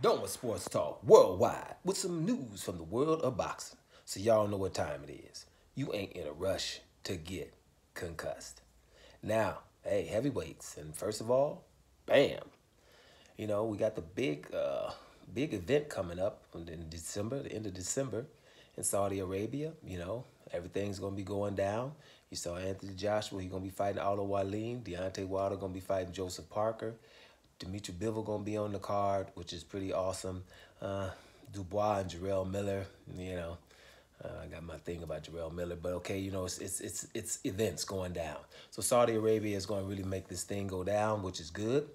Doma Sports Talk worldwide with some news from the world of boxing. So y'all know what time it is. You ain't in a rush to get concussed. Now, hey, heavyweights, and first of all, bam. We got the big event coming up in December, the end of December, in Saudi Arabia. Everything's gonna be going down. You saw Anthony Joshua, he's gonna be fighting Aldo Wallin. Deontay Wilder gonna be fighting Joseph Parker. Dimitri Bivol gonna be on the card, which is pretty awesome. Dubois and Jarrell Miller, I got my thing about Jarrell Miller, but okay, it's events going down. So Saudi Arabia is going to really make this thing go down, which is good.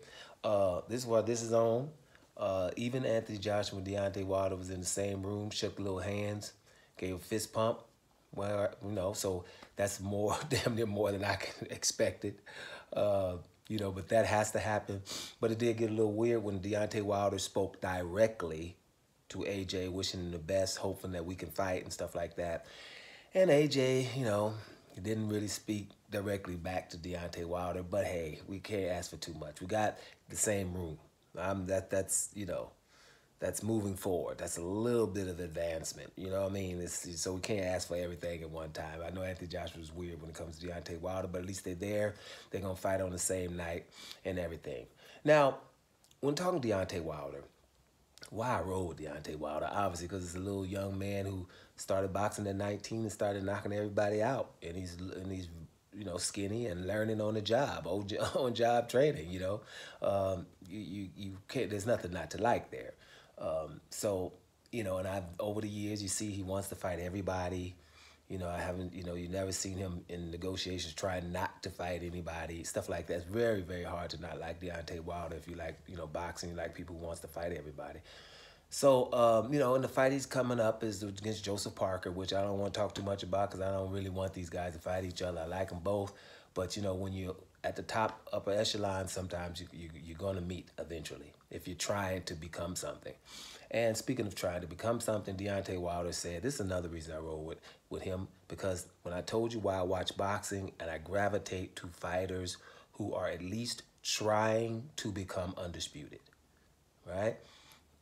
This is what this is on. Even Anthony Joshua and Deontay Wilder was in the same room, shook little hands, gave a fist pump. Well, so that's more, damn near more than I expected. But that has to happen. But it did get a little weird when Deontay Wilder spoke directly to AJ, wishing him the best, hoping that we can fight and stuff like that. And AJ, he didn't really speak directly back to Deontay Wilder, but hey, we can't ask for too much. We got the same room. That's moving forward. That's a little bit of advancement. You know what I mean? So we can't ask for everything at one time. I know Anthony Joshua is weird when it comes to Deontay Wilder, but at least they're there. They're going to fight on the same night and everything. Now, when talking Deontay Wilder, why I roll with Deontay Wilder? Obviously, because it's a little young man who started boxing at 19 and started knocking everybody out. And he's skinny and learning on the job, on job training. You can't. There's nothing not to like there. And I've over the years, you see, he wants to fight everybody. I haven't, you never seen him in negotiations trying not to fight anybody, stuff like that. It's very, very hard to not like Deontay Wilder if you like, boxing, you like people who wants to fight everybody. So, and the fight he's coming up is against Joseph Parker, which I don't want to talk too much about because I don't really want these guys to fight each other. I like them both. But, when you're at the top, upper echelon, sometimes you're going to meet eventually if you're trying to become something. And speaking of trying to become something, Deontay Wilder said, this is another reason I roll with him, because when I told you why I watch boxing and I gravitate to fighters who are at least trying to become undisputed, right?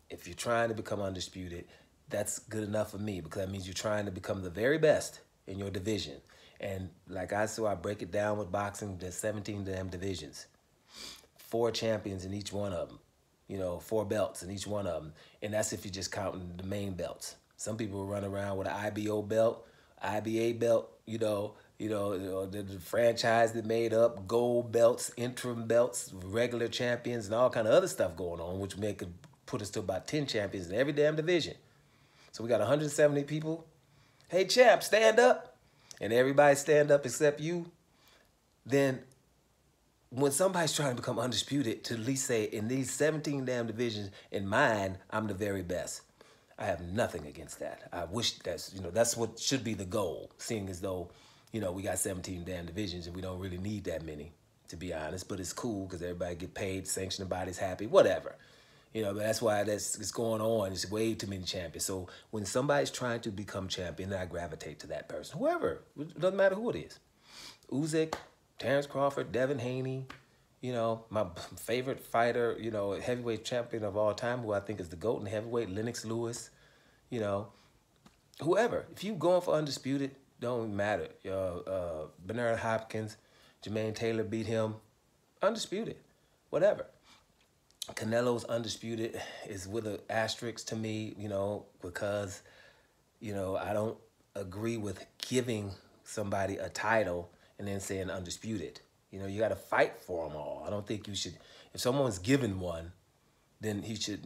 If you're trying to become undisputed, that's good enough for me because that means you're trying to become the very best in your division. And like I break it down with boxing, there's 17 damn divisions, 4 champions in each one of them. 4 belts in each one of them. And that's if you're just counting the main belts. Some people run around with an IBO belt, IBA belt, the franchise that made up, gold belts, interim belts, regular champions, and all kind of other stuff going on, which could put us to about 10 champions in every damn division. So we got 170 people. Hey, champ, stand up. And everybody stand up except you. Then when somebody's trying to become undisputed, to at least say, in these 17 damn divisions, in mine, I'm the very best. I have nothing against that. I wish that's what should be the goal, seeing as though, we got 17 damn divisions and we don't really need that many, to be honest. But it's cool because everybody get paid, sanctioned body's happy, whatever. But that's why it's going on. It's way too many champions. So when somebody's trying to become champion, I gravitate to that person. Whoever, it doesn't matter who it is. Usyk, Terrence Crawford, Devin Haney, my favorite fighter, heavyweight champion of all time, who I think is the GOAT in heavyweight, Lennox Lewis, whoever. If you going for undisputed, don't matter. Bernard Hopkins, Jermaine Taylor beat him, undisputed, whatever. Canelo's undisputed is with an asterisk to me, because, I don't agree with giving somebody a title and then saying undisputed. You got to fight for them all. I don't think you should, if someone's given one, then he should,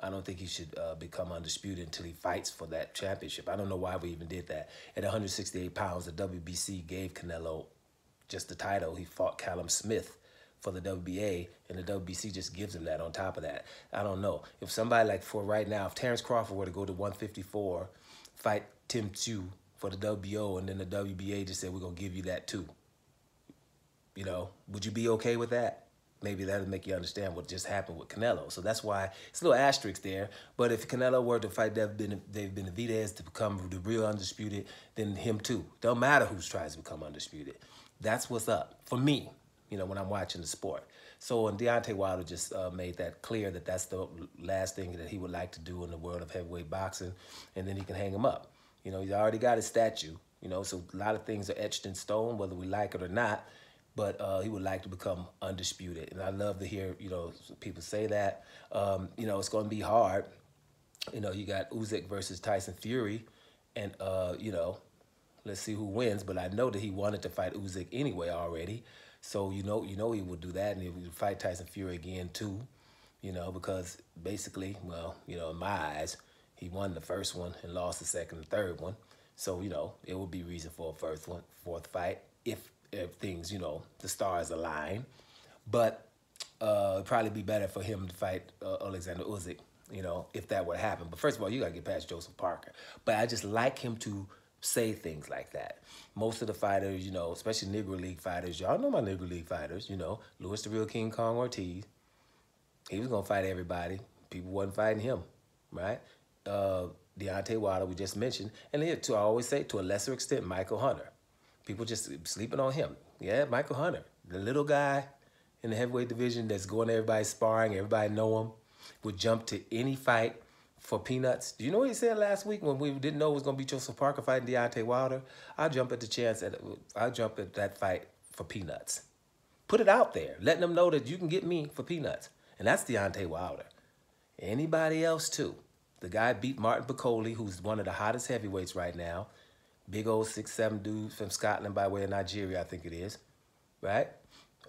I don't think he should become undisputed until he fights for that championship. I don't know why we even did that. At 168 pounds, the WBC gave Canelo just the title. He fought Callum Smith for the WBA, and the WBC just gives him that on top of that. I don't know. If somebody like for right now, if Terrence Crawford were to go to 154, fight Tim Tszyu for the WBO, and then the WBA just said, we're going to give you that too. Would you be okay with that? Maybe that'll make you understand what just happened with Canelo. So that's why it's a little asterisk there. But if Canelo were to fight Dave Benavidez to become the real undisputed, then him too. Don't matter who tries to become undisputed. That's what's up for me, when I'm watching the sport. So, and Deontay Wilder just made that clear that that's the last thing that he would like to do in the world of heavyweight boxing, and then he can hang him up. You know, he's already got his statue. You know, so a lot of things are etched in stone, whether we like it or not. But he would like to become undisputed, and I love to hear people say that. You know, it's going to be hard. You know, you got Usyk versus Tyson Fury, and you know, let's see who wins. But I know that he wanted to fight Usyk anyway already, so you know he would do that, and he would fight Tyson Fury again too. You know, because basically, well, you know, in my eyes, he won the first one and lost the second and third one. So you know, it would be reason for a fourth fight if things, you know, the stars align. But it'd probably be better for him to fight Alexander Usyk, you know, if that would happen. But first of all, you got to get past Joseph Parker. But I just like him to say things like that. Most of the fighters, you know, especially Negro League fighters, y'all know my Negro League fighters, you know, Louis the Real King Kong Ortiz, he was going to fight everybody. People wasn't fighting him, right? Deontay Wilder, we just mentioned. And then, I always say, to a lesser extent, Michael Hunter. People just sleeping on him. Yeah, Michael Hunter, the little guy in the heavyweight division that's going to everybody's sparring, everybody know him, would jump to any fight for peanuts. Do you know what he said last week when we didn't know it was going to be Joseph Parker fighting Deontay Wilder? I'll jump at that fight for peanuts. Put it out there, letting them know that you can get me for peanuts. And that's Deontay Wilder. Anybody else too. The guy beat Martin Piccoli, who's one of the hottest heavyweights right now. Big old 6'7" dude from Scotland by way of Nigeria, I think it is, right?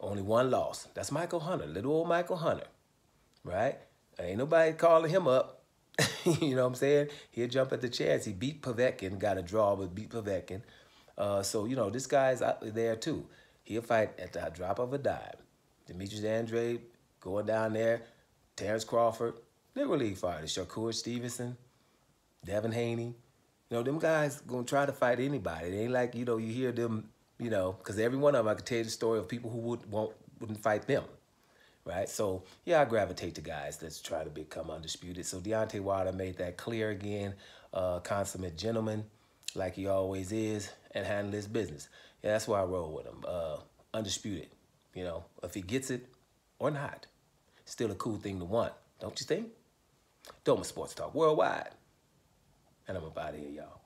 Only one loss. That's Michael Hunter, little old Michael Hunter, right? Ain't nobody calling him up. You know what I'm saying? He'll jump at the chance. He beat Povetkin, got a draw, but beat Povetkin. So, you know, this guy's out there too. He'll fight at the drop of a dime. Demetrius Andrade going down there. Terrence Crawford, Negro League fighters. Shakur Stevenson, Devin Haney. You know, them guys gonna try to fight anybody. It ain't like, you know, you hear them, you know, because every one of them, I could tell you the story of people who wouldn't fight them, right? So, yeah, I gravitate to guys that's trying to become undisputed. So Deontay Wilder made that clear again. Consummate gentleman, like he always is, and handle his business. Yeah, that's why I roll with him. Undisputed, you know, if he gets it or not, still a cool thing to want, don't you think? Doma Sports Talk Worldwide. And I'm up out of here, y'all.